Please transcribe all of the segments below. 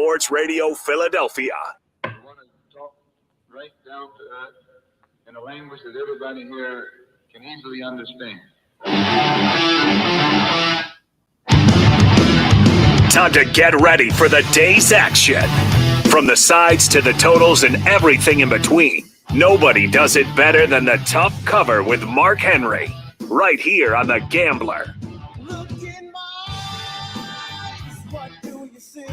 Sports Radio Philadelphia. I want to talk right down to earth in a language that everybody here can easily understand. Time to get ready for the day's action. From the sides to the totals and everything in between, nobody does it better than the Tough Cover with Mark Henry, right here on The Gambler. Look in my eyes, what do you see?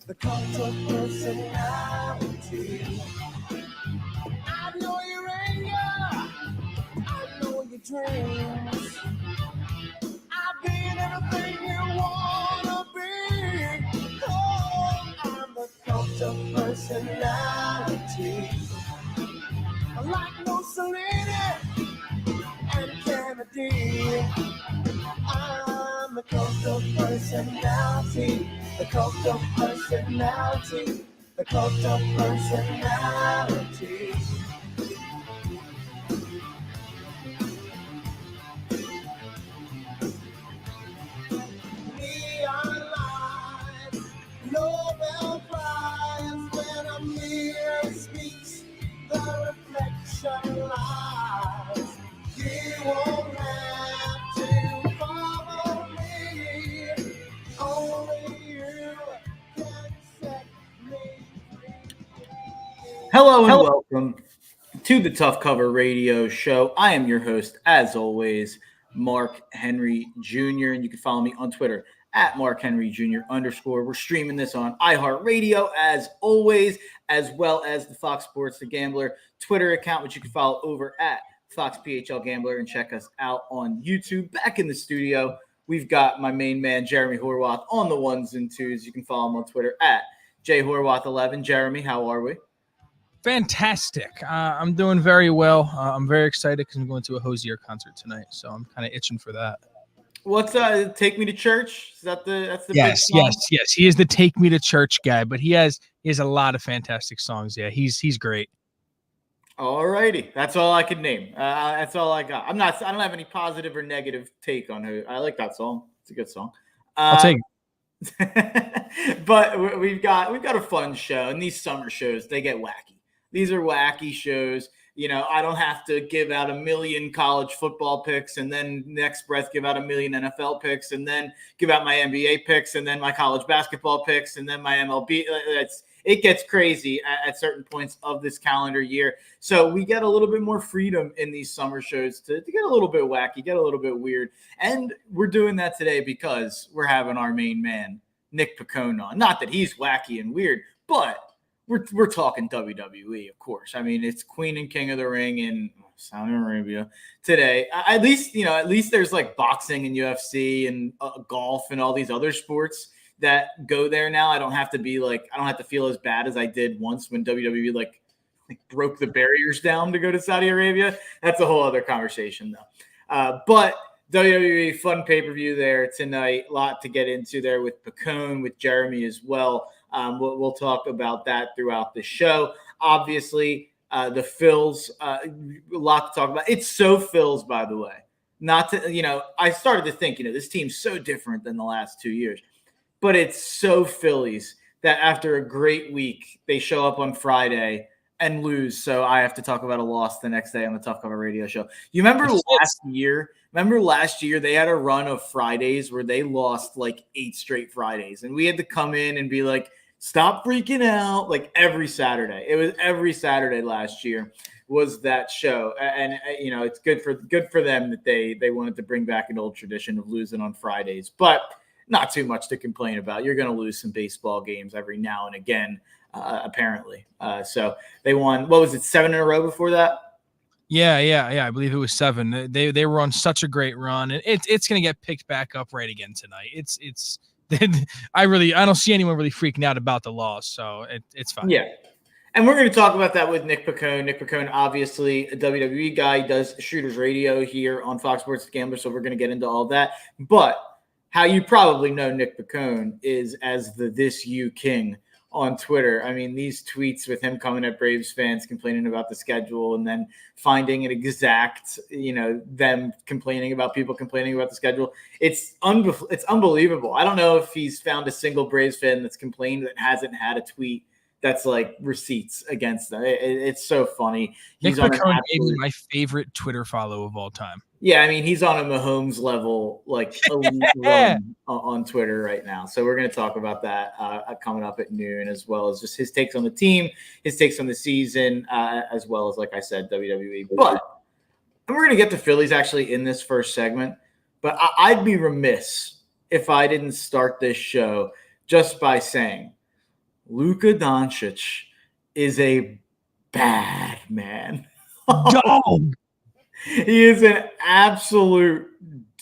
The cult of personality. I know your anger, I know your dreams. I've been everything you wanna be. Oh, I'm the cult of personality. Like Mussolini and Kennedy. I'm the cult of personality. The cult of personality. The cult of personality. Neon lights, Nobel Prize, when a mirror speaks, the reflection lies. You won't have to follow me. Only you can set me free. Hello and welcome to the Tough Cover Radio Show. I am your host, as always, Mark Henry Jr. And you can follow me on Twitter at Mark Henry Jr. _. We're streaming this on iHeartRadio, as always, as well as the Fox Sports The Gambler Twitter account, which you can follow over at Fox PHL Gambler, and check us out on YouTube. Back in the studio, we've got my main man, Jeremy Horwath, on the ones and twos. You can follow him on Twitter at jhorwath11. Jeremy, how are we? Fantastic. I'm doing very well. I'm very excited because I'm going to a Hosier concert tonight, so I'm kind of itching for that. What's Take Me to Church? Is that's the yes, big song? yes. He is the Take Me to Church guy, but he has a lot of fantastic songs. Yeah, he's great. All righty, that's all I could name. That's all I got. I don't have any positive or negative take on who. I like that song. It's a good song. I'll take it. But we've got a fun show, and these summer shows, they get wacky. These are wacky shows. You know, I don't have to give out 1 million college football picks and then next breath give out 1 million NFL picks and then give out my NBA picks and then my college basketball picks and then my MLB. It gets crazy at certain points of this calendar year. So we get a little bit more freedom in these summer shows to get a little bit wacky, get a little bit weird. And we're doing that today because we're having our main man, Nick Picone, on. Not that he's wacky and weird, but we're talking WWE, of course. I mean, it's Queen and King of the Ring in Saudi Arabia today. At least there's like boxing and UFC and golf and all these other sports that go there now. I don't have to feel as bad as I did once when WWE like broke the barriers down to go to Saudi Arabia. That's a whole other conversation though. But WWE fun pay-per-view there tonight. A lot to get into there with Picone, with Jeremy as well. We'll talk about that throughout the show. Obviously, the Phils, a lot to talk about. It's so Phils, by the way. I started to think, this team's so different than the last 2 years. But it's so Phillies that after a great week, they show up on Friday and lose. So I have to talk about a loss the next day on the Tough Cover Radio Show. You remember last year? They had a run of Fridays where they lost like 8 straight Fridays. And we had to come in and be like, stop freaking out, like every Saturday. It was every Saturday last year was that show. And it's good for them that they wanted to bring back an old tradition of losing on Fridays. But not too much to complain about. You're going to lose some baseball games every now and again, apparently. So they won, 7 in a row before that? Yeah. I believe it was 7. They were on such a great run, and it's going to get picked back up right again tonight. It's I don't see anyone really freaking out about the loss, so it's fine. Yeah. And we're going to talk about that with Nick Picone. Nick Picone, obviously a WWE guy, does Shooters Radio here on Fox Sports Gambler, so we're going to get into all that. But how you probably know Nick Picone is as the This You King on Twitter. I mean, these tweets with him coming at Braves fans complaining about the schedule and then finding an exact, them complaining about people complaining about the schedule. It's unbelievable. I don't know if he's found a single Braves fan that's complained that hasn't had a tweet that's like receipts against them. It's so funny. Nick McCone may be my favorite Twitter follow of all time. Yeah, I mean, he's on a Mahomes level, like elite run on Twitter right now. So we're going to talk about that coming up at noon, as well as just his takes on the team, his takes on the season, as well as, like I said, WWE. But we're going to get to Phillies actually in this first segment. But I'd be remiss if I didn't start this show just by saying Luka Doncic is a bad man. Dog. He is an absolute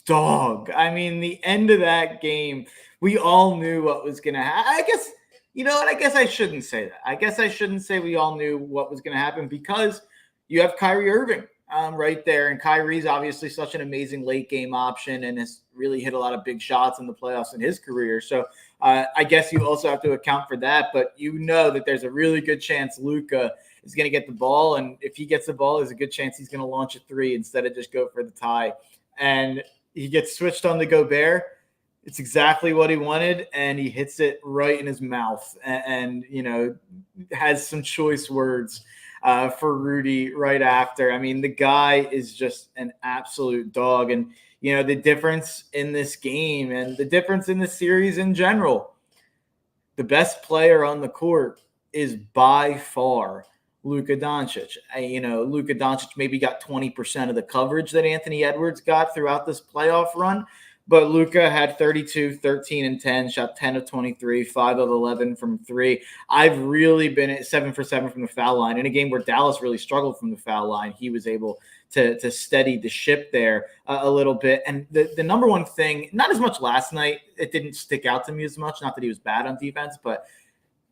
dog. I mean, the end of that game, we all knew what was going to happen. I guess, you know what? I guess I shouldn't say that. I guess I shouldn't say we all knew what was going to happen, because you have Kyrie Irving right there. And Kyrie's obviously such an amazing late game option and has really hit a lot of big shots in the playoffs in his career. So I guess you also have to account for that. But you know that there's a really good chance Luka is going to get the ball. And if he gets the ball, there's a good chance he's going to launch a three instead of just go for the tie. And he gets switched on to Gobert. It's exactly what he wanted. And he hits it right in his mouth and has some choice words for Rudy right after. I mean, the guy is just an absolute dog. And, the difference in this game and the difference in the series in general, the best player on the court is by far Luka Doncic. Luka Doncic maybe got 20% of the coverage that Anthony Edwards got throughout this playoff run, but Luka had 32, 13, and 10, shot 10 of 23, 5 of 11 from three. I've really been at 7 for 7 from the foul line. In a game where Dallas really struggled from the foul line, he was able to steady the ship there a little bit. And the number one thing, not as much last night, it didn't stick out to me as much, not that he was bad on defense, but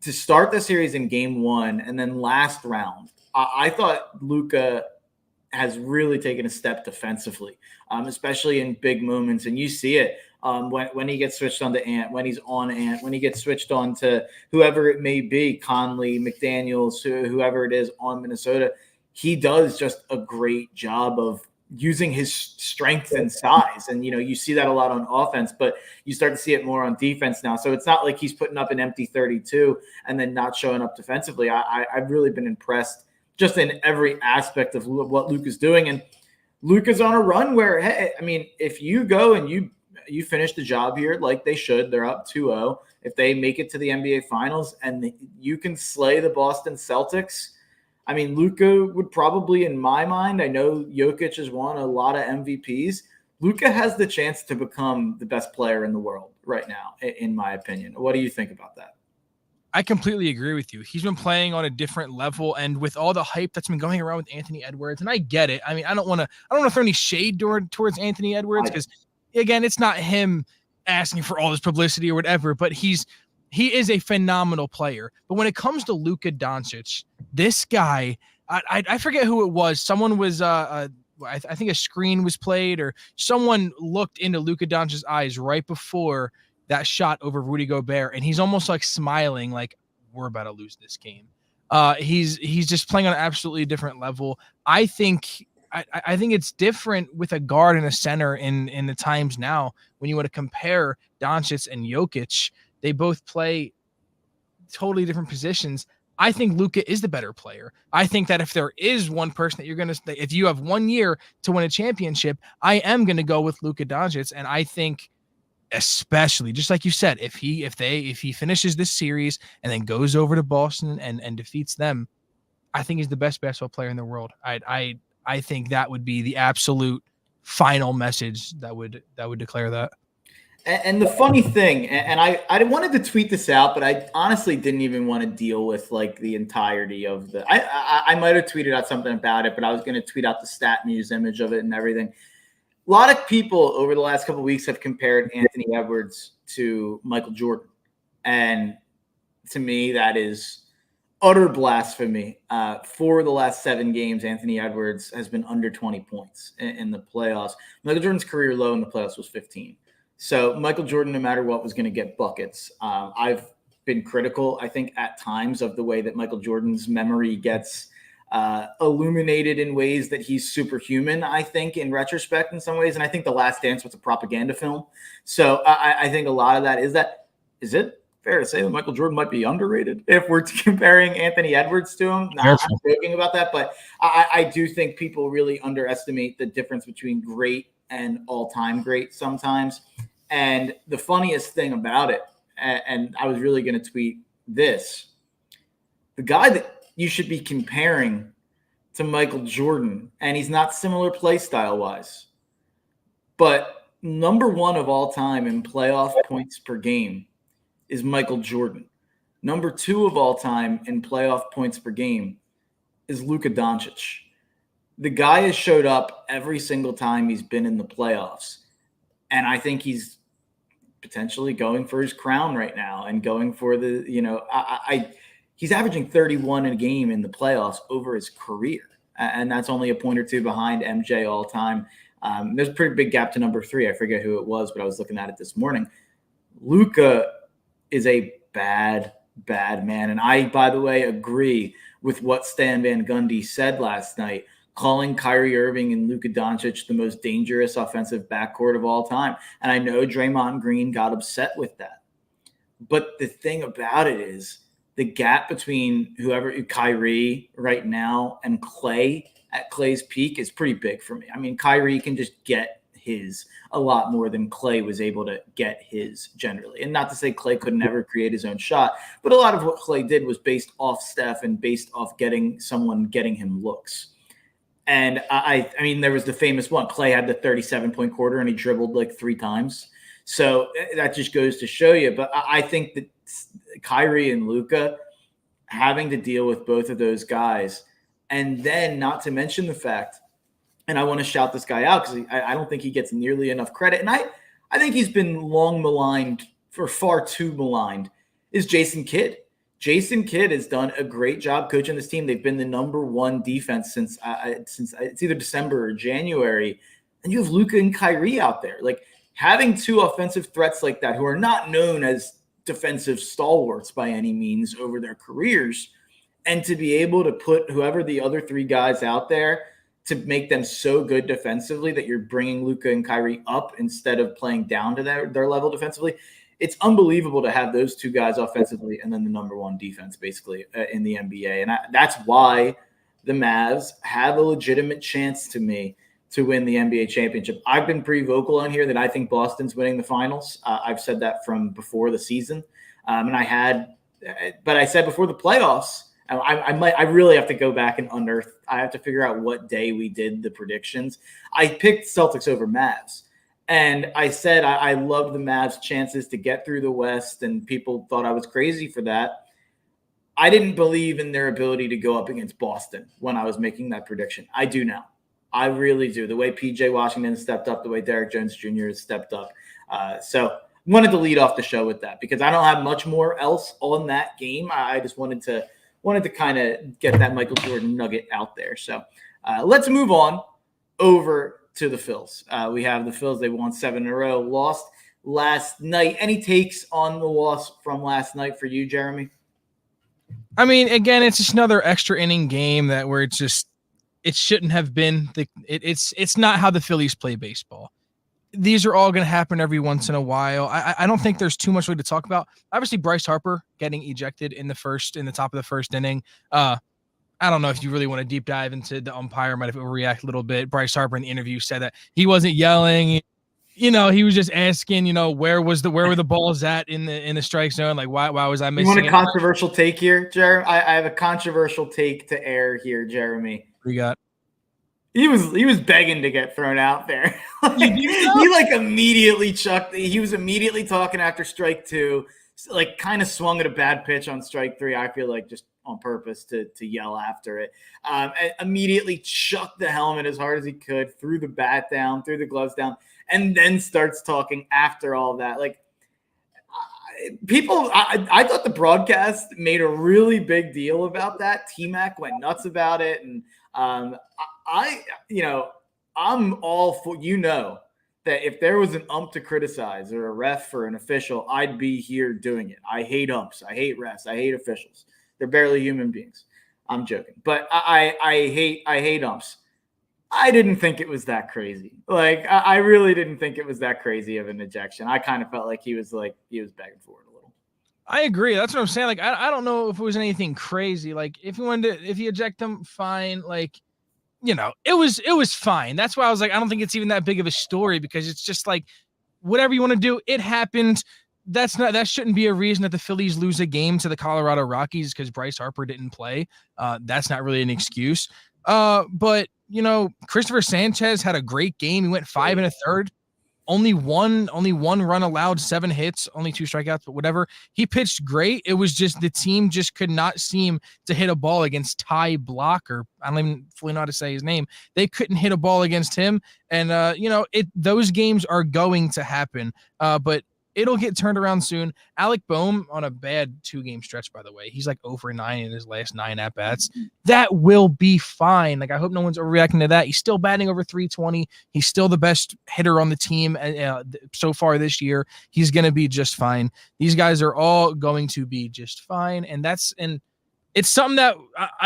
to start the series in game one and then last round, I thought Luka has really taken a step defensively, especially in big moments. And you see it when he gets switched on to Ant, when he's on Ant, when he gets switched on to whoever it may be, Conley, McDaniels, whoever it is on Minnesota. He does just a great job of using his strength and size. And, you see that a lot on offense, but you start to see it more on defense now. So it's not like he's putting up an empty 32 and then not showing up defensively. I've really been impressed just in every aspect of what Luka's doing. And Luka's on a run where, hey, I mean, if you go and you finish the job here like they should, they're up 2-0. If they make it to the NBA Finals and you can slay the Boston Celtics, I mean, Luka would probably, in my mind, I know Jokic has won a lot of MVPs. Luka has the chance to become the best player in the world right now, in my opinion. What do you think about that? I completely agree with you. He's been playing on a different level, and with all the hype that's been going around with Anthony Edwards, and I get it. I mean, I don't want to throw any shade towards Anthony Edwards, because again, it's not him asking for all this publicity or whatever, but he is a phenomenal player. But when it comes to Luka Doncic, this guy, I forget who it was. Someone was, I think a screen was played, or someone looked into Luka Doncic's eyes right before that shot over Rudy Gobert, and he's almost like smiling, like we're about to lose this game. He's just playing on an absolutely different level. I think it's different with a guard and a center in the times now. When you want to compare Doncic and Jokic, they both play totally different positions. I think Luka is the better player. I think that if there is one person that you're going to, if you have 1 year to win a championship, I am going to go with Luka Doncic. And I think, especially just like you said, if he finishes this series and then goes over to Boston and defeats them, I think he's the best basketball player in the world. I think that would be the absolute final message that would declare that. And the funny thing, and I wanted to tweet this out, but I honestly didn't even want to deal with like the entirety of the. I might have tweeted out something about it, but I was going to tweet out the Stat Muse image of it and everything. A lot of people over the last couple of weeks have compared Anthony Edwards to Michael Jordan, and to me, that is utter blasphemy. For the last 7 games, Anthony Edwards has been under 20 points in the playoffs. Michael Jordan's career low in the playoffs was 15. So Michael Jordan, no matter what, was going to get buckets. I've been critical, I think, at times of the way that Michael Jordan's memory gets illuminated in ways that he's superhuman, I think, in retrospect in some ways. And I think The Last Dance was a propaganda film. So I think a lot of that is it fair to say that Michael Jordan might be underrated if we're comparing Anthony Edwards to him? I'm joking about that, but I do think people really underestimate the difference between great and all-time great sometimes. And the funniest thing about it, and I was really going to tweet this, the guy that you should be comparing to Michael Jordan, and he's not similar play style wise, but number one of all time in playoff points per game is Michael Jordan. Number two of all time in playoff points per game is Luka Doncic. The guy has showed up every single time he's been in the playoffs, and I think he's potentially going for his crown right now and going for the, he's averaging 31 in a game in the playoffs over his career. And that's only a point or two behind MJ all time. There's a pretty big gap to number three. I forget who it was, but I was looking at it this morning. Luka is a bad man. And I, by the way, agree with what Stan Van Gundy said last night, calling Kyrie Irving and Luka Doncic the most dangerous offensive backcourt of all time. And I know Draymond Green got upset with that. But the thing about it is the gap between Kyrie right now and Klay at Klay's peak is pretty big for me. I mean, Kyrie can just get his a lot more than Klay was able to get his generally. And not to say Klay could never create his own shot, but a lot of what Klay did was based off Steph and based off getting him looks. And I mean, there was the famous one. Klay had the 37-point quarter and he dribbled like 3 times. So that just goes to show you. But I think that Kyrie and Luka having to deal with both of those guys, and then not to mention the fact, and I want to shout this guy out because I don't think he gets nearly enough credit. And I think he's been long maligned, for far too maligned, is Jason Kidd. Jason Kidd has done a great job coaching this team. They've been the number one defense since it's either December or January. And you have Luka and Kyrie out there. Like, having two offensive threats like that who are not known as defensive stalwarts by any means over their careers, and to be able to put whoever the other 3 guys out there to make them so good defensively that you're bringing Luka and Kyrie up instead of playing down to their level defensively. It's unbelievable to have those 2 guys offensively and then the number one defense basically in the NBA. And that's why the Mavs have a legitimate chance to me to win the NBA championship. I've been pretty vocal on here that I think Boston's winning the finals. I've said that from before the season. But I said before the playoffs, I really have to go back and unearth. I have to figure out what day we did the predictions. I picked Celtics over Mavs. And I said I loved the Mavs' chances to get through the West, and people thought I was crazy for that. I didn't believe in their ability to go up against Boston when I was making that prediction. I do now. I really do. The way P.J. Washington stepped up, the way Derrick Jones Jr. has stepped up. So wanted to lead off the show with that because I don't have much more else on that game. I just wanted to kind of get that Michael Jordan nugget out there. So let's move on over to the Phils. We have the Phils. They won 7 in a row, lost last night. Any takes on the loss from last night for you, Jeremy? I mean, again, it's just another extra inning game where it's just, it shouldn't have been. It's not how the Phillies play baseball. These are all going to happen every once in a while. I don't think there's too much really to talk about. Obviously, Bryce Harper getting ejected in the top of the first inning. I don't know if you really want to deep dive into the umpire. Might have overreact a little bit. Bryce Harper in the interview said that he wasn't yelling. He was just asking, where were the balls at in the strike zone? Like, why was I missing? You want a controversial take here, Jeremy? I have a controversial take to air here, Jeremy. We got. He was begging to get thrown out there. He immediately chucked. He was immediately talking after strike 2, like kind of swung at a bad pitch on strike 3. I feel like just on purpose to yell after it. And immediately chucked the helmet as hard as he could, threw the bat down, threw the gloves down, and then starts talking after all that. Like, people, I thought the broadcast made a really big deal about that. T-Mac went nuts about it. And I'm all for, that if there was an ump to criticize or a ref or an official, I'd be here doing it. I hate umps. I hate refs. I hate officials. They're barely human beings. I'm joking, but I hate umps. I didn't think it was that crazy. Like I really didn't think it was that crazy of an ejection. I kind of felt like he was begging for it a little. I agree. That's what I'm saying. Like I don't know if it was anything crazy. Like if you eject him, fine. Like, you know, it was fine. That's why I was like, I don't think it's even that big of a story, because it's just like, whatever you want to do, it happened. That shouldn't be a reason that the Phillies lose a game to the Colorado Rockies because Bryce Harper didn't play. That's not really an excuse. But you know, Christopher Sanchez had a great game. He went 5 1/3. Only one run allowed, 7 hits, only 2 strikeouts, but whatever. He pitched great. It was just the team just could not seem to hit a ball against Ty Blocker. I don't even fully know how to say his name. They couldn't hit a ball against him. And, you know, those games are going to happen. But it'll get turned around soon. Alec Boehm on a bad 2-game stretch, by the way. He's like over 9 in his last 9 at-bats. That will be fine. Like, I hope no one's overreacting to that. He's still batting over 320. He's still the best hitter on the team so far this year. He's going to be just fine. These guys are all going to be just fine. And it's something that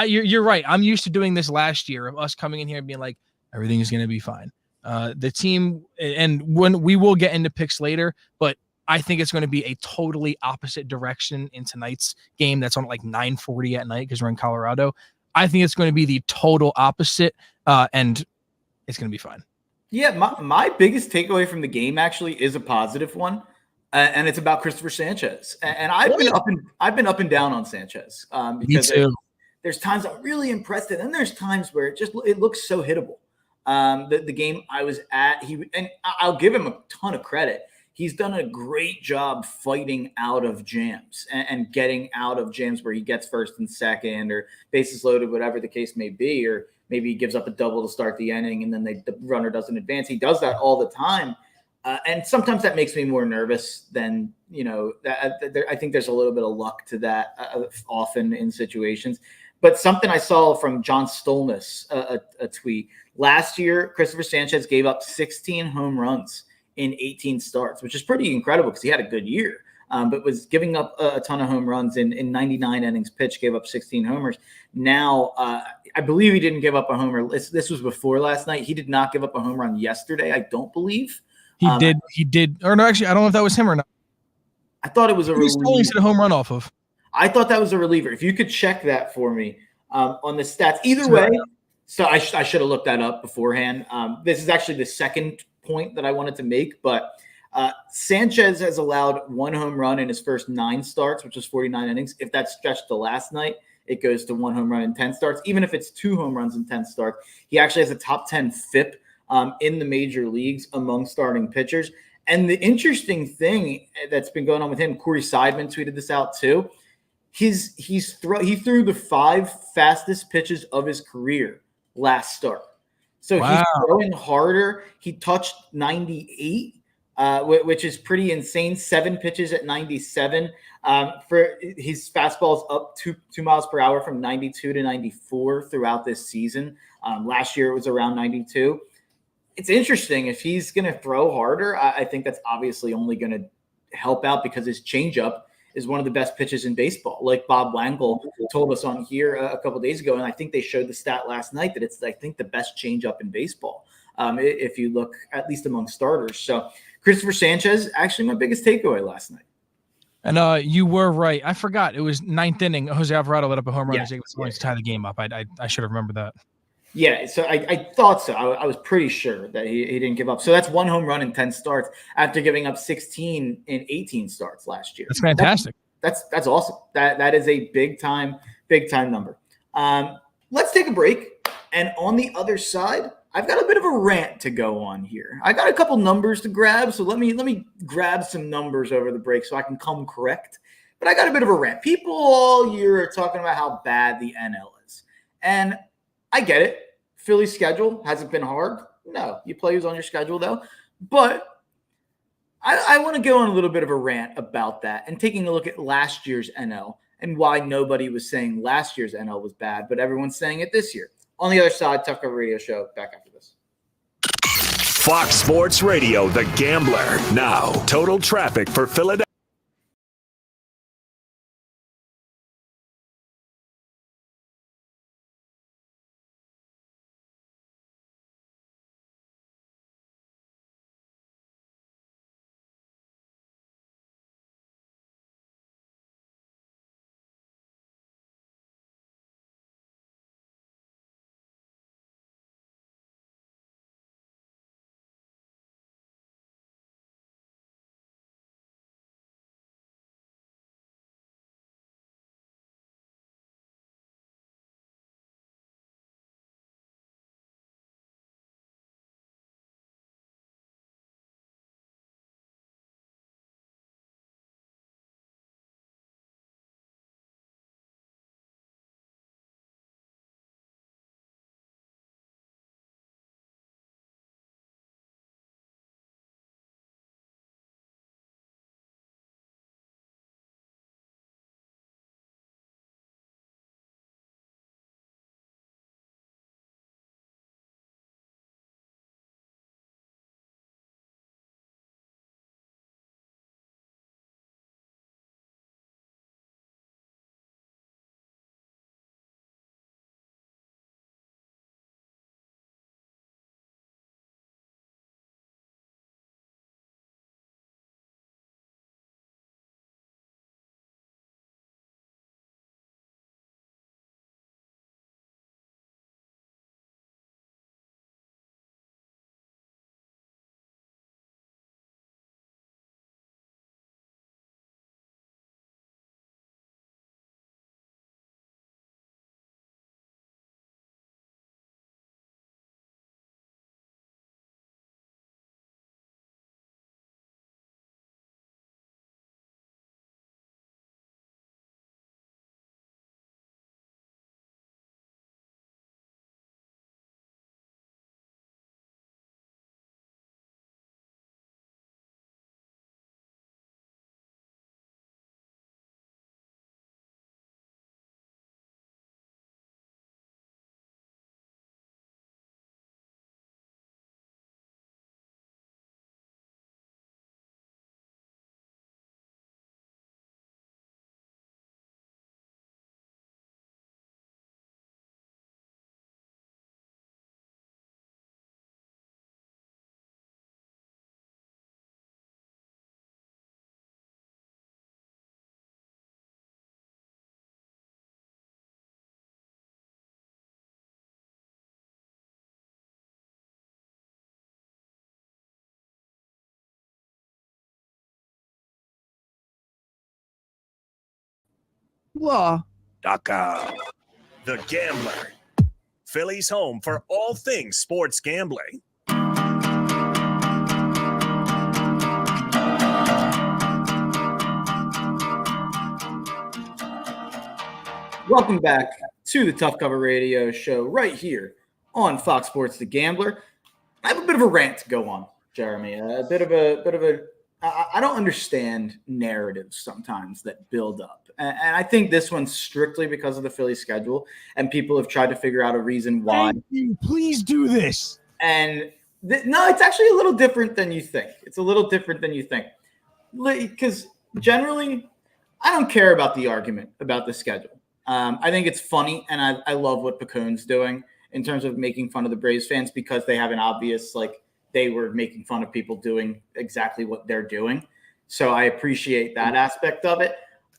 you're right. I'm used to doing this last year, of us coming in here and being like, everything is going to be fine. The team, and when we will get into picks later, but I think it's going to be a totally opposite direction in tonight's game. That's on at like 9:40 at night because we're in Colorado. I think it's going to be the total opposite, and it's going to be fine. Yeah, my biggest takeaway from the game actually is a positive one, and it's about Christopher Sanchez. And I've been up and down on Sanchez because there's times I'm really impressed, and then there's times where it looks so hittable. The game I was at, and I'll give him a ton of credit. He's done a great job fighting out of jams and getting out of jams where he gets first and second or bases loaded, whatever the case may be, or maybe he gives up a double to start the inning and then the runner doesn't advance. He does that all the time. And sometimes that makes me more nervous than, you know, I think there's a little bit of luck to that often in situations. But something I saw from John Stolnis, a tweet, last year, Christopher Sanchez gave up 16 home runs in 18 starts, which is pretty incredible because he had a good year, but was giving up a ton of home runs in 99 innings pitched, gave up 16 homers. Now, I believe he didn't give up a homer. This was before last night. He did not give up a home run yesterday, I don't believe. He did. Or no, actually, I don't know if that was him or not. I thought it was a reliever. He's a home run off of. I thought that was a reliever. If you could check that for me on the stats. Either way, so I should have looked that up beforehand. This is actually the second point that I wanted to make, but Sanchez has allowed 1 home run in his first 9 starts, which is 49 innings. If that's stretched to last night, it goes to 1 home run in 10 starts. Even if it's 2 home runs in 10 starts, he actually has a top 10 FIP in the major leagues among starting pitchers. And the interesting thing that's been going on with him, Corey Seidman tweeted this out too. He threw the 5 fastest pitches of his career last start. So He's throwing harder. He touched 98, which is pretty insane. 7 pitches at 97. For his fastball is up 2 miles per hour from 92 to 94 throughout this season. Last year it was around 92. It's interesting if he's going to throw harder. I think that's obviously only going to help out because his changeup is one of the best pitches in baseball. Like Bob Wankel told us on here a couple of days ago, and I think they showed the stat last night that it's, I think, the best changeup in baseball, if you look at least among starters. So Christopher Sanchez, actually my biggest takeaway last night. And you were right. I forgot. It was 9th inning. Jose Alvarado let up a home run to tie the game up. I should have remembered that. Yeah, so I thought so. I was pretty sure that he didn't give up. So that's 1 home run in 10 starts after giving up 16 in 18 starts last year. That's fantastic. That's awesome. That is a big time number. Let's take a break. And on the other side, I've got a bit of a rant to go on here. I got a couple numbers to grab, so let me grab some numbers over the break so I can come correct. But I got a bit of a rant. People all year are talking about how bad the NL is. And I get it. Philly's schedule hasn't been hard. No, you play who's on your schedule, though. But I want to go on a little bit of a rant about that and taking a look at last year's NL and why nobody was saying last year's NL was bad, but everyone's saying it this year. On the other side, Tough Cover Radio Show, back after this. Fox Sports Radio, The Gambler. Now, total traffic for Philadelphia. .com. The Gambler. Philly's home for all things sports gambling. Welcome back to the Tough Cover Radio Show right here on Fox Sports The Gambler. I have a bit of a rant to go on, Jeremy. I don't understand narratives sometimes that build up. And I think this one's strictly because of the Philly schedule, and people have tried to figure out a reason why. Thank you. Please do this. And no, it's actually a little different than you think. It's a little different than you think. Because generally, I don't care about the argument about the schedule. I think it's funny, and I love what Picone's doing in terms of making fun of the Braves fans because they have an obvious, they were making fun of people doing exactly what they're doing. So I appreciate that aspect of it.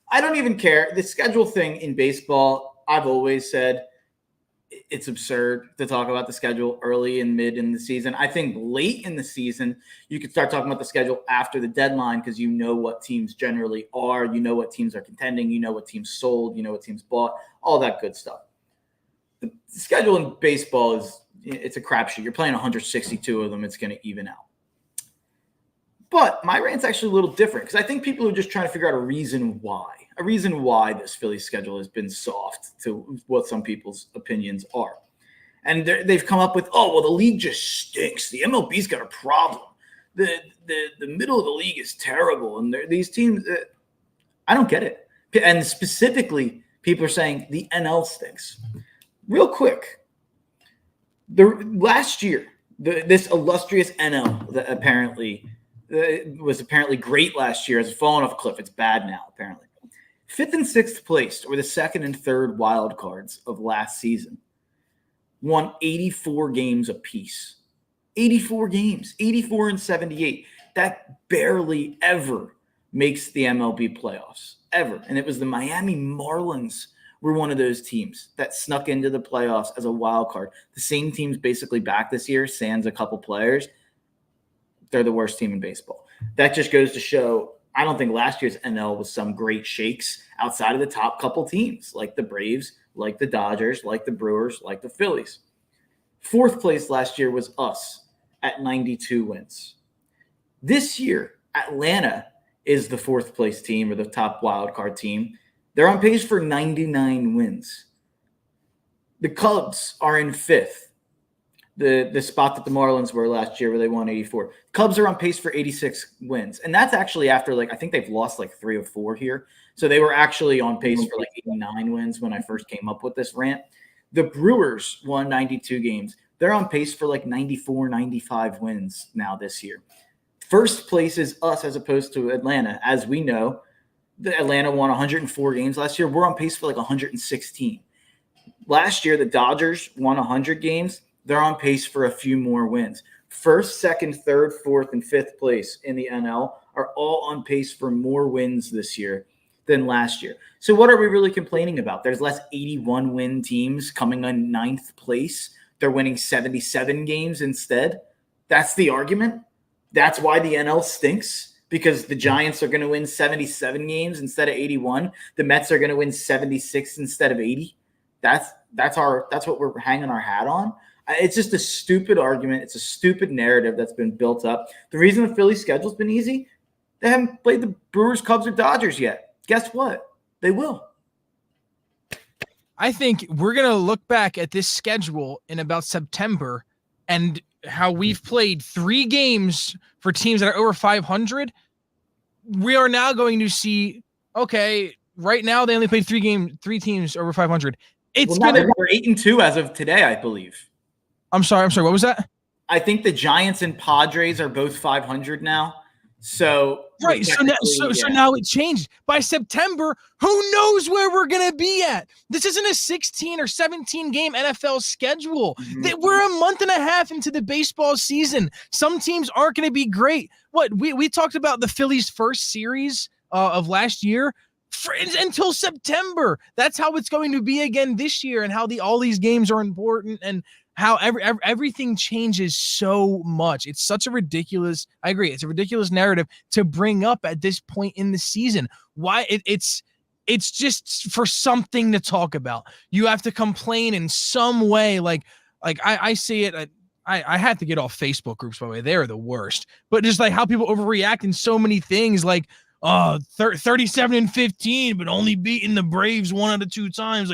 I don't even care. The schedule thing in baseball, I've always said it's absurd to talk about the schedule early and mid in the season. I think late in the season, you could start talking about the schedule after the deadline because you know what teams generally are. You know what teams are contending. You know what teams sold. You know what teams bought. All that good stuff. The schedule in baseball it's a crapshoot. You're playing 162 of them. It's going to even out. But my rant's actually a little different because I think people are just trying to figure out a reason why this Philly schedule has been soft to what some people's opinions are. And they've come up with, the league just stinks. The MLB's got a problem. The middle of the league is terrible. And these teams, I don't get it. And specifically, people are saying the NL stinks. Real quick, last year, This illustrious NL that was apparently great last year has fallen off a cliff. It's bad now, apparently. 5th and 6th place were the 2nd and 3rd wild cards of last season. Won 84 games apiece. 84 games, 84 and 78. That barely ever makes the MLB playoffs, ever. And it was the Miami Marlins were one of those teams that snuck into the playoffs as a wild card. The same team's basically back this year, sans a couple players. They're the worst team in baseball. That just goes to show, I don't think last year's NL was some great shakes outside of the top couple teams, like the Braves, like the Dodgers, like the Brewers, like the Phillies. 4th place last year was us at 92 wins. This year, Atlanta is the 4th place team or the top wild card team. They're on pace for 99 wins. The Cubs are in 5th, the spot that the Marlins were last year where they won 84. Cubs are on pace for 86 wins. And that's actually after, I think they've lost 3 or 4 here. So they were actually on pace for 89 wins when I first came up with this rant. The Brewers won 92 games. They're on pace for 94, 95 wins now this year. 1st place is us as opposed to Atlanta. As we know, the Atlanta won 104 games last year. We're on pace for 116. Last year, the Dodgers won 100 games. They're on pace for a few more wins. 1st, 2nd, 3rd, 4th, and 5th place in the NL are all on pace for more wins this year than last year. So what are we really complaining about? There's less 81-win teams coming on 9th place. They're winning 77 games instead. That's the argument. That's why the NL stinks, because the Giants are going to win 77 games instead of 81. The Mets are going to win 76 instead of 80. That's what we're hanging our hat on. It's just a stupid argument. It's a stupid narrative that's been built up. The reason the Phillies schedule's been easy, they haven't played the Brewers, Cubs, or Dodgers yet. Guess what? They will. I think we're going to look back at this schedule in about September and how we've played 3 games for teams that are over 500. We are now going to see, okay, right now they only played 3 teams over 500. It's going to we're 8-2 as of today, I believe. I'm sorry. What was that? I think the Giants and Padres are both 500 now. So right. So now it changed. By September, who knows where we're gonna be at? This isn't a 16 or 17 game NFL schedule. Mm-hmm. We're a month and a half into the baseball season. Some teams aren't gonna be great. What we talked about the Phillies' first series of last year until September. That's how it's going to be again this year, and how all these games are important, and how everything changes so much. It's such a ridiculous, I agree, it's a ridiculous narrative to bring up at this point in the season. Why it's just for something to talk about. You have to complain in some way. Like I see it. I have to get off Facebook groups, by the way. They're the worst. But just how people overreact in so many things, 37-15, but only beating the Braves 1 out of 2 times.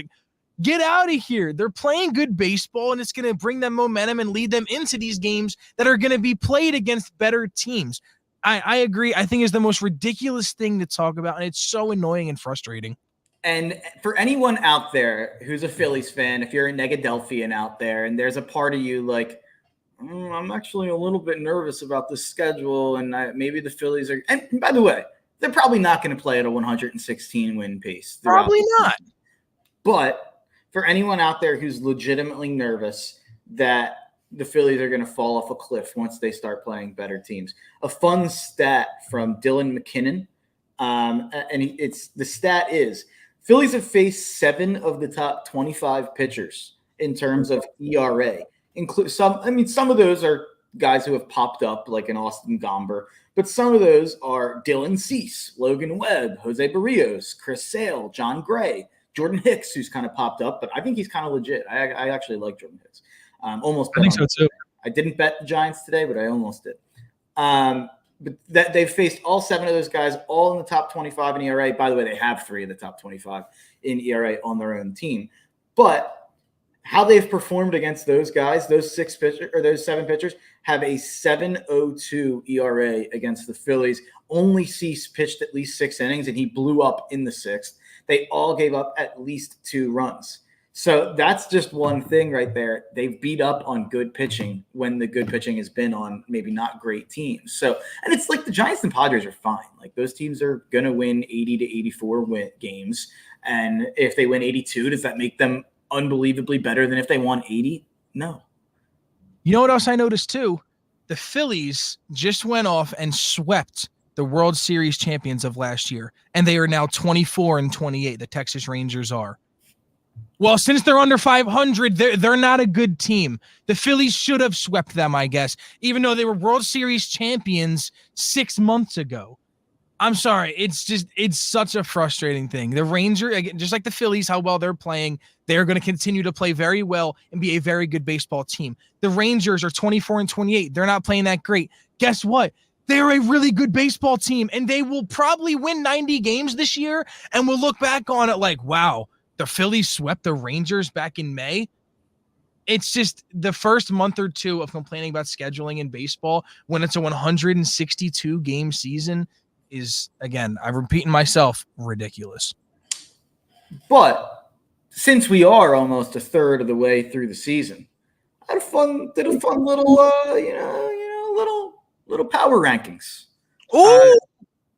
Get out of here. They're playing good baseball, and it's going to bring them momentum and lead them into these games that are going to be played against better teams. I agree. I think it's the most ridiculous thing to talk about, and it's so annoying and frustrating. And for anyone out there who's a Phillies fan, if you're a Negadelphian out there, and there's a part of you I'm actually a little bit nervous about the schedule, and maybe the Phillies are – and by the way, they're probably not going to play at a 116-win pace. Probably not. But – for anyone out there who's legitimately nervous that the Phillies are going to fall off a cliff once they start playing better teams, a fun stat from Dylan McKinnon, the stat is Phillies have faced 7 of the top 25 pitchers in terms of ERA. Some of those are guys who have popped up, like an Austin Gomber, but some of those are Dylan Cease, Logan Webb, Jose Barrios, Chris Sale, John Gray, Jordan Hicks, who's kind of popped up, but I think he's kind of legit. I actually like Jordan Hicks. I think so too. I didn't bet the Giants today, but I almost did. But that they've faced all 7 of those guys, all in the top 25 in ERA. By the way, they have 3 of the top 25 in ERA on their own team. But how they've performed against those guys, those 7 pitchers, have a 7.02 ERA against the Phillies. Only Cease pitched at least 6 innings, and he blew up in the 6th. They all gave up at least 2 runs. So that's just one thing right there. They've beat up on good pitching when the good pitching has been on maybe not great teams. So, and it's like the Giants and Padres are fine. Like those teams are going to win 80 to 84 games. And if they win 82, does that make them unbelievably better than if they won 80? No. You know what else I noticed too? The Phillies just went off and swept the World Series champions of last year, and they are now 24-28. The Texas Rangers are. Well, since they're under 500, they're not a good team. The Phillies should have swept them, I guess, even though they were World Series champions 6 months ago. I'm sorry. It's such a frustrating thing. The Rangers, again, just like the Phillies, how well they're playing, they're going to continue to play very well and be a very good baseball team. The Rangers are 24-28. They're not playing that great. Guess what? They're a really good baseball team, and they will probably win 90 games this year, and we'll look back on it like, wow, the Phillies swept the Rangers back in May. It's just the first month or two of complaining about scheduling in baseball when it's a 162 game season is, again, I'm repeating myself, ridiculous. But since we are almost a third of the way through the season, I did a fun little, little power rankings. Ooh!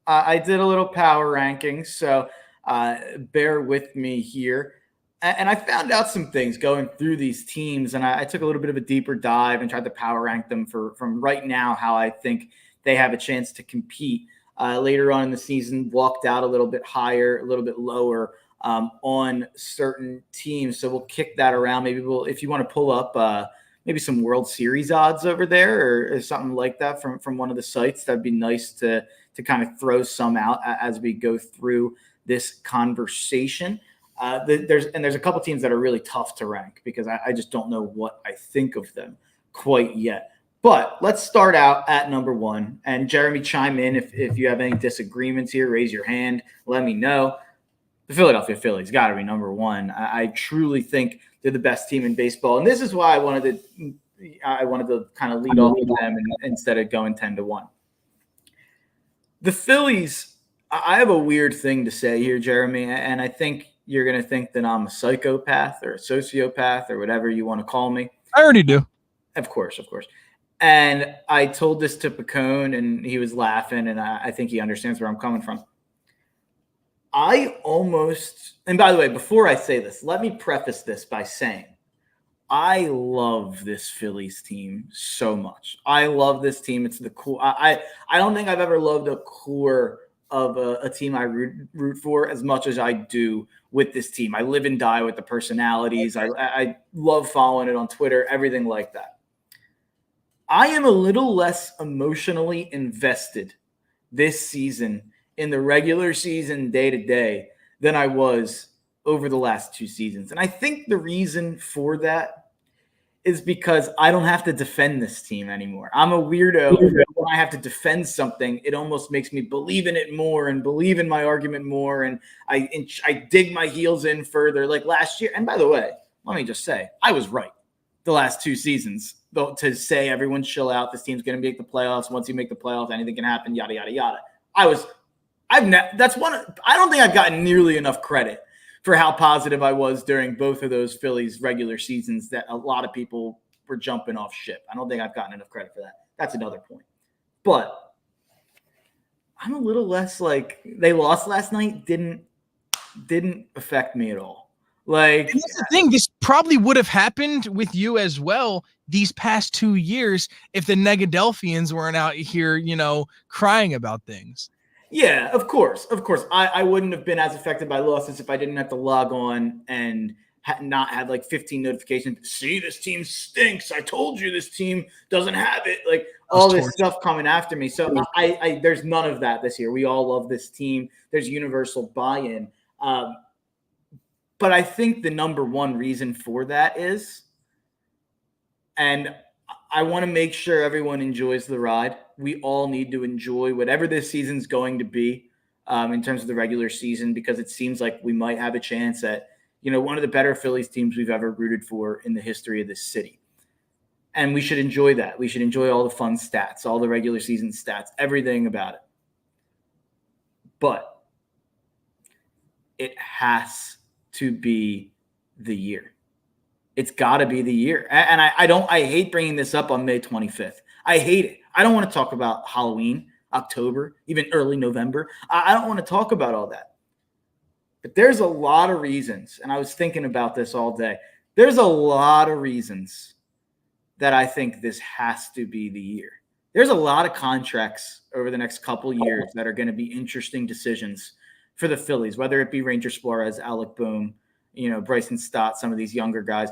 I did a little power rankings, so bear with me here. And I found out some things going through these teams, and I took a little bit of a deeper dive and tried to power rank them from right now how I think they have a chance to compete. Later on in the season, walked out a little bit higher, a little bit lower on certain teams. So we'll kick that around. Maybe if you want to pull up maybe some World Series odds over there or something like that from one of the sites, that'd be nice to kind of throw some out as we go through this conversation. There's a couple teams that are really tough to rank because I just don't know what I think of them quite yet. But let's start out at number one. And Jeremy, chime in if you have any disagreements here. Raise your hand. Let me know. The Philadelphia Phillies got to be number one. I truly think they're the best team in baseball, and this is why I wanted to kind of lead off with them instead of going 10-1. The Phillies. I have a weird thing to say here, Jeremy, and I think you're going to think that I'm a psychopath or a sociopath or whatever you want to call me. I already do. Of course. And I told this to Pacone, and he was laughing, and I think he understands where I'm coming from. And by the way, before I say this, let me preface this by saying I love this Phillies team so much. I love this team. It's the cool. I don't think I've ever loved a core of a team I root for as much as I do with this team. I live and die with the personalities. I love following it on Twitter, everything like that. I am a little less emotionally invested this season in the regular season day to day than I was over the last two seasons. And I think the reason for that is because I don't have to defend this team anymore. I'm a weirdo. When I have to defend something, it almost makes me believe in it more and believe in my argument more. And I dig my heels in further like last year. And by the way, let me just say, I was right the last two seasons to say everyone chill out. This team's going to make the playoffs. Once you make the playoffs, anything can happen, yada, yada, yada. I don't think I've gotten nearly enough credit for how positive I was during both of those Phillies regular seasons that a lot of people were jumping off ship. I don't think I've gotten enough credit for that. That's another point. But I'm a little less like they lost last night didn't affect me at all. Like, and that's the thing. This probably would have happened with you as well these past 2 years if the Negadelphians weren't out here, crying about things. Yeah, of course. I wouldn't have been as affected by losses if I didn't have to log on and not have like 15 notifications. See, this team stinks. I told you this team doesn't have it. Like all this stuff coming after me. So I there's none of that this year. We all love this team. There's universal buy-in. But I think the number one reason for that is, and I want to make sure everyone enjoys the ride. We all need to enjoy whatever this season's going to be in terms of the regular season, because it seems like we might have a chance at, one of the better Phillies teams we've ever rooted for in the history of this city. And we should enjoy that. We should enjoy all the fun stats, all the regular season stats, everything about it. But it has to be the year. It's got to be the year. And I hate bringing this up on May 25th. I hate it. I don't want to talk about Halloween, October, even early November. I don't want to talk about all that. But there's a lot of reasons, and I was thinking about this all day. There's a lot of reasons that I think this has to be the year. There's a lot of contracts over the next couple years that are going to be interesting decisions for the Phillies, whether it be Ranger Suarez, Alec Boehm, Bryson Stott, some of these younger guys.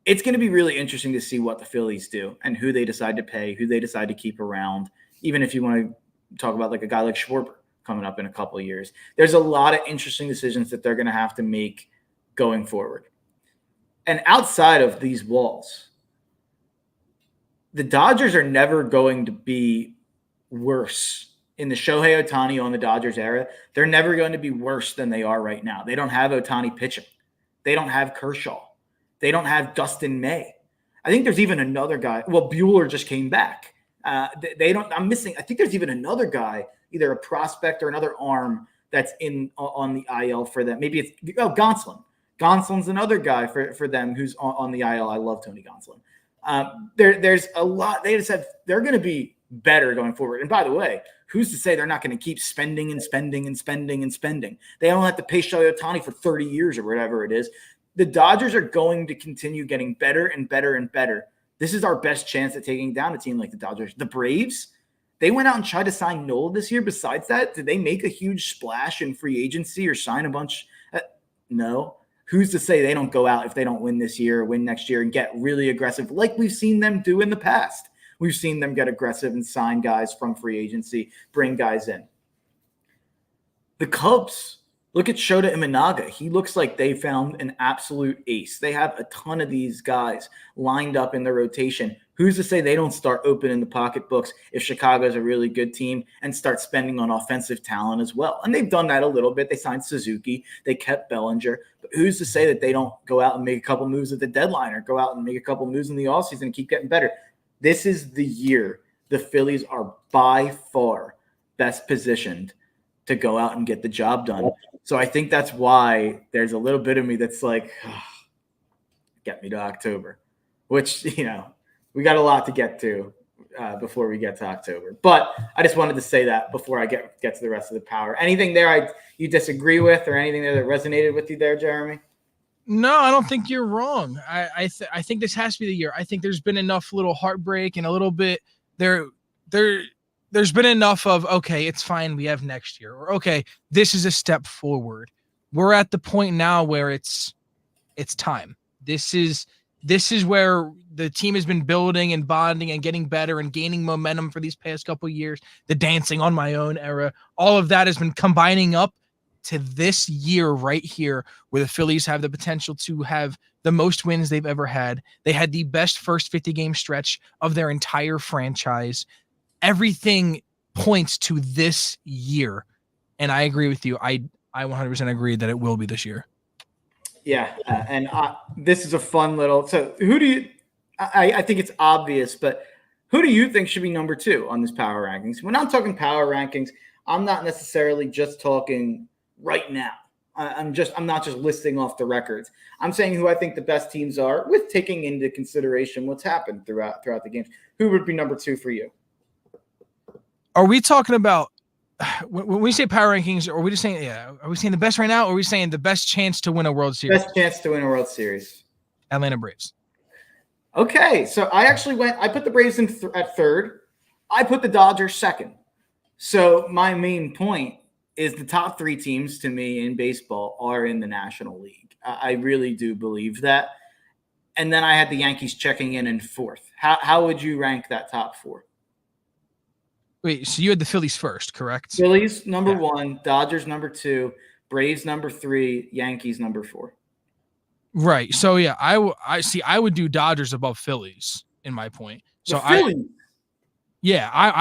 It's going to be really interesting to see what the Phillies do and who they decide to pay, who they decide to keep around, even if you want to talk about like a guy like Schwarber coming up in a couple of years. There's a lot of interesting decisions that they're going to have to make going forward. And outside of these walls, the Dodgers are never going to be worse. In the Shohei Ohtani on the Dodgers era, they're never going to be worse than they are right now. They don't have Ohtani pitching. They don't have Kershaw. They don't have Dustin May. I think there's even another guy. Well, Bueller just came back. They don't. I'm missing. I think there's even another guy, either a prospect or another arm that's on the IL for them. Maybe it's Gonsolin. Gonsolin's another guy for them who's on the IL. I love Tony Gonsolin. There's a lot. They just said they're going to be better going forward. And by the way, who's to say they're not going to keep spending and spending and spending and spending? They don't have to pay Shohei Ohtani for 30 years or whatever it is. The Dodgers are going to continue getting better and better and better. This is our best chance at taking down a team like the Dodgers. The Braves, they went out and tried to sign Noel this year. Besides that, did they make a huge splash in free agency or sign a bunch? No. Who's to say they don't go out if they don't win this year or win next year and get really aggressive like we've seen them do in the past? We've seen them get aggressive and sign guys from free agency, bring guys in. The Cubs, look at Shota Imanaga. He looks like they found an absolute ace. They have a ton of these guys lined up in the rotation. Who's to say they don't start opening the pocketbooks if Chicago's a really good team and start spending on offensive talent as well? And they've done that a little bit. They signed Suzuki. They kept Bellinger. But who's to say that they don't go out and make a couple moves at the deadline or go out and make a couple moves in the offseason and keep getting better? This is the year the Phillies are by far best positioned to go out and get the job done. So I think that's why there's a little bit of me that's like, get me to October, which, we got a lot to get to before we get to October. But I just wanted to say that before I get to the rest of the power. Anything there you disagree with or anything there that resonated with you there, Jeremy? No, I don't think you're wrong. I think this has to be the year. I think there's been enough little heartbreak and a little bit there's been enough of, okay, it's fine, we have next year. Or, okay, this is a step forward. We're at the point now where it's time. This is where the team has been building and bonding and getting better and gaining momentum for these past couple of years. The dancing on my own era, all of that has been combining up to this year right here where the Phillies have the potential to have the most wins they've ever had. They had the best first 50-game stretch of their entire franchise. Everything points to this year. And I agree with you. I 100% agree that it will be this year. Yeah. And this is a fun little, so who do you, I think it's obvious, but who do you think should be number 2 on this power rankings? When I'm talking power rankings, I'm not necessarily just talking right now. I'm not just listing off the records. I'm saying who I think the best teams are with taking into consideration what's happened throughout the games. Who would be number 2 for you? Are we talking about when we say power rankings? Are we just saying, are we saying the best right now? Or are we saying the best chance to win a World Series? Best chance to win a World Series. Atlanta Braves. Okay, so I put the Braves at 3rd. I put the Dodgers 2nd. So my main point is the top 3 teams to me in baseball are in the National League. I really do believe that. And then I had the Yankees checking in 4th. How would you rank that top 4? Wait, so you had the Phillies first, correct? Phillies number 1, Dodgers number 2, Braves number 3, Yankees number 4. Right. So yeah, I would do Dodgers above Phillies in my point. So I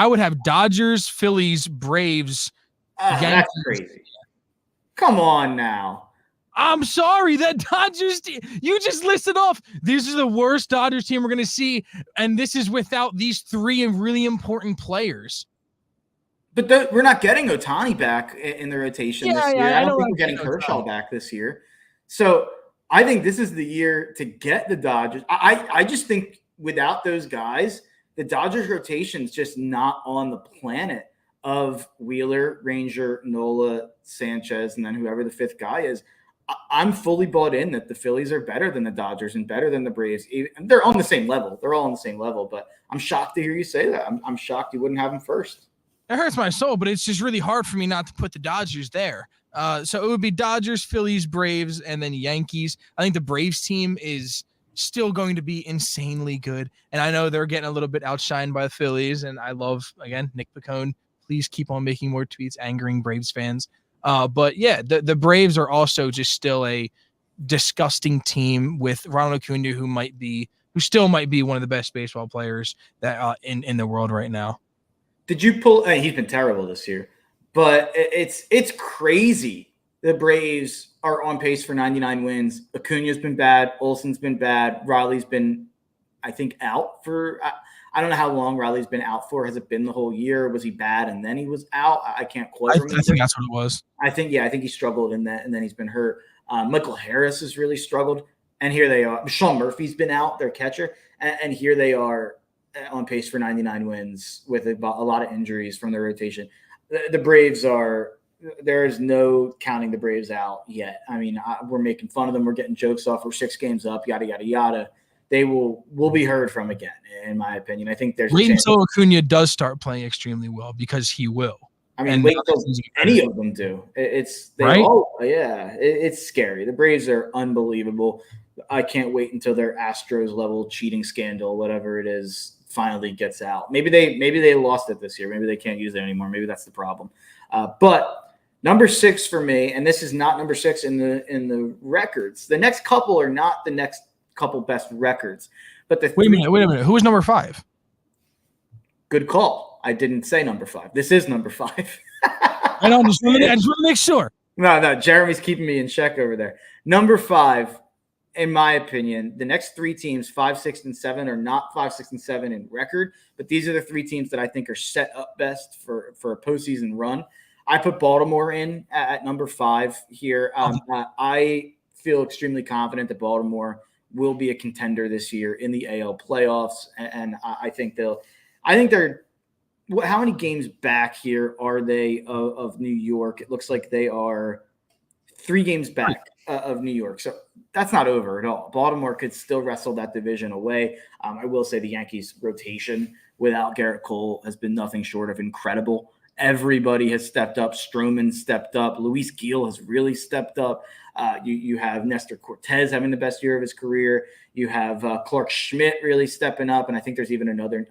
would have Dodgers, Phillies, Braves. That's crazy. Come on now. I'm sorry, that Dodgers team, you just listed off. This is the worst Dodgers team we're going to see, and this is without these 3 really important players. But we're not getting Ohtani back in the rotation this year. I don't think we're getting Kershaw back this year. So I think this is the year to get the Dodgers. I just think without those guys, the Dodgers rotation is just not on the planet of Wheeler, Ranger, Nola, Sanchez, and then whoever the fifth guy is. I'm fully bought in that the Phillies are better than the Dodgers and better than the Braves. They're on the same level. They're all on the same level, but I'm shocked to hear you say that. I'm shocked you wouldn't have them first. It hurts my soul, but it's just really hard for me not to put the Dodgers there. So it would be Dodgers, Phillies, Braves, and then Yankees. I think the Braves team is still going to be insanely good. And I know they're getting a little bit outshined by the Phillies. And I love, again, Nick Picone. Please keep on making more tweets angering Braves fans. But yeah, the Braves are also just still a disgusting team with Ronald Acuna, who still might be one of the best baseball players that in the world right now. Did you pull? He's been terrible this year, but it's crazy. The Braves are on pace for 99 wins. Acuna's been bad. Olson's been bad. Riley's been, I think, out for. I don't know how long Riley's been out for. Has it been the whole year? Was he bad and then he was out? I can't quite remember. I think that's what it was. I think he struggled in that, and then he's been hurt. Michael Harris has really struggled, and here they are. Sean Murphy's been out, their catcher, and here they are on pace for 99 wins with a lot of injuries from the rotation. The Braves there is no counting the Braves out yet. I mean, we're making fun of them. We're getting jokes off. We're 6 games up, yada, yada, yada. They will be heard from again, in my opinion. I think there's wait until Acuna does start playing extremely well, because he will. I mean, wait until any of them do. It's scary. The Braves are unbelievable. I can't wait until their Astros level cheating scandal, whatever it is, finally gets out. Maybe they lost it this year. Maybe they can't use it anymore. Maybe that's the problem. But number 6 for me, and this is not number 6 in the records. The next couple are not the next couple best records. But wait a minute. Who was number 5? Good call. I didn't say number 5. This is number 5. I just want to make sure. No. Jeremy's keeping me in check over there. Number 5, in my opinion, the next 3 teams, 5, 6, and 7, are not 5, 6, and 7 in record, but these are the 3 teams that I think are set up best for a postseason run. I put Baltimore in at number 5 here. I feel extremely confident that Baltimore will be a contender this year in the AL playoffs, and I think they're. How many games back here are they of New York? It looks like they are 3 games back of New York. So that's not over at all. Baltimore could still wrestle that division away. I will say the Yankees rotation without Garrett Cole has been nothing short of incredible. Everybody has stepped up. Stroman stepped up. Luis Gil has really stepped up. You have Nestor Cortez having the best year of his career. You have Clark Schmidt really stepping up. And I think there's even another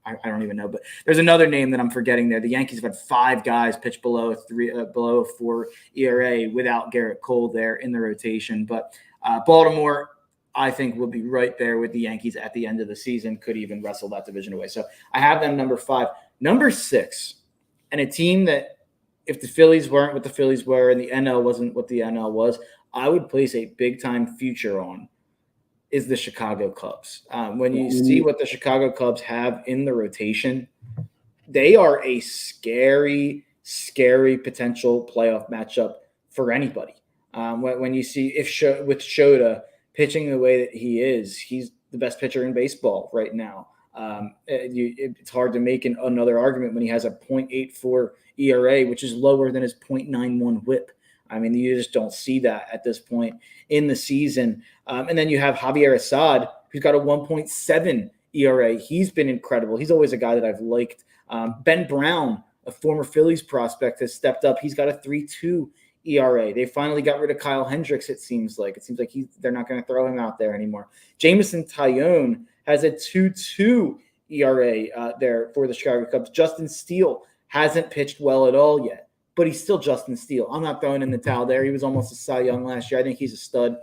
I don't even know, but there's another name that I'm forgetting there. The Yankees have had 5 guys pitch below a 4 ERA without Garrett Cole there in the rotation. But Baltimore, I think, will be right there with the Yankees at the end of the season, could even wrestle that division away. So I have them number 5. Number 6, and a team that if the Phillies weren't what the Phillies were and the NL wasn't what the NL was, I would place a big-time future on, is the Chicago Cubs. When you see what the Chicago Cubs have in the rotation, they are a scary, scary potential playoff matchup for anybody. When you see with Shota pitching the way that he is, he's the best pitcher in baseball right now. It's hard to make another argument when he has a .84 ERA, which is lower than his .91 WHIP. I mean, you just don't see that at this point in the season. And then you have Javier Assad, who's got a 1.7 ERA. He's been incredible. He's always a guy that I've liked. Ben Brown, a former Phillies prospect, has stepped up. He's got a 3.2 ERA. They finally got rid of Kyle Hendricks, it seems like. It seems like they're not going to throw him out there anymore. Jamison Tyone has a 2.2 ERA there for the Chicago Cubs. Justin Steele hasn't pitched well at all yet, but he's still Justin Steele. I'm not throwing in the towel there. He was almost a Cy Young last year. I think he's a stud.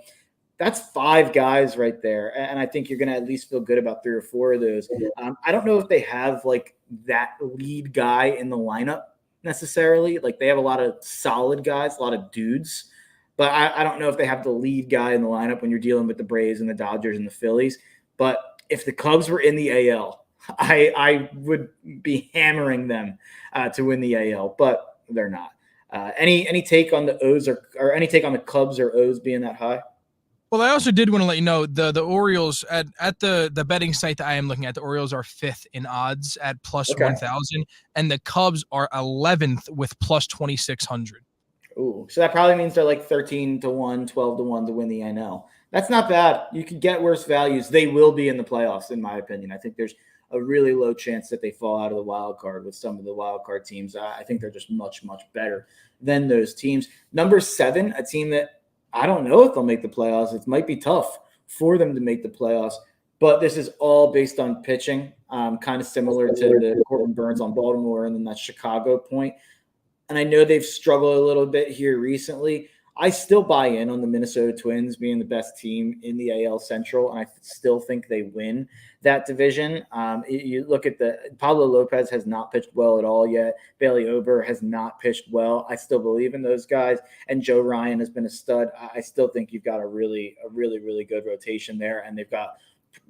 That's 5 guys right there, and I think you're going to at least feel good about 3 or 4 of those. I don't know if they have like that lead guy in the lineup necessarily. Like they have a lot of solid guys, a lot of dudes, but I don't know if they have the lead guy in the lineup when you're dealing with the Braves and the Dodgers and the Phillies. But if the Cubs were in the AL, I would be hammering them to win the AL, but they're not. Any take on the O's or any take on the Cubs or O's being that high? Well, I also did want to let you know the Orioles at the betting site that I am looking at, the Orioles are 5th in odds at plus Okay. 1,000, and the Cubs are 11th with plus 2,600. Ooh, so that probably means they're like 13-1, 12-1 to win the NL. That's not bad. You can get worse values. They will be in the playoffs, in my opinion. I think there's a really low chance that they fall out of the wild card with some of the wild card teams. I think they're just much, much better than those teams. Number 7, a team that I don't know if they'll make the playoffs. It might be tough for them to make the playoffs, but this is all based on pitching, kind of similar to the Corbin Burns on Baltimore and then that Chicago point. And I know they've struggled a little bit here recently. I still buy in on the Minnesota Twins being the best team in the AL Central, and I still think they win that division. You look at Pablo Lopez has not pitched well at all yet. Bailey Ober has not pitched well. I still believe in those guys, and Joe Ryan has been a stud. I still think you've got a really good rotation there, and they've got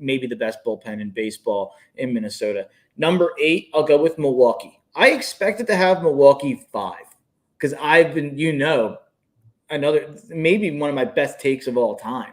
maybe the best bullpen in baseball in Minnesota. Number 8, I'll go with Milwaukee. I expected to have Milwaukee 5 because I've been, maybe one of my best takes of all time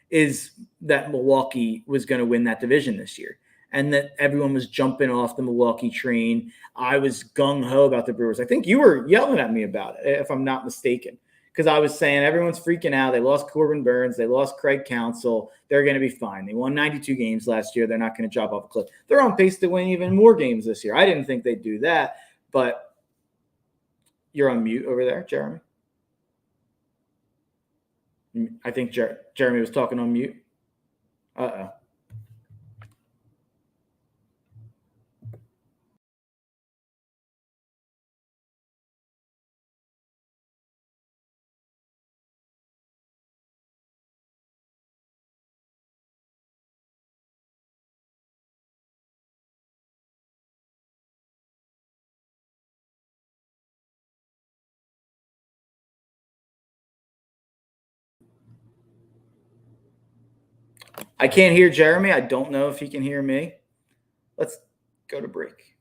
is that Milwaukee was going to win that division this year and that everyone was jumping off the Milwaukee train. I was gung-ho about the Brewers. I think you were yelling at me about it, if I'm not mistaken, because I was saying everyone's freaking out. They lost Corbin Burns. They lost Craig Counsell. They're going to be fine. They won 92 games last year. They're not going to drop off a cliff. They're on pace to win even more games this year. I didn't think they'd do that, but you're on mute over there, Jeremy. I think Jeremy was talking on mute. Uh-oh. I can't hear Jeremy. I don't know if he can hear me. Let's go to break.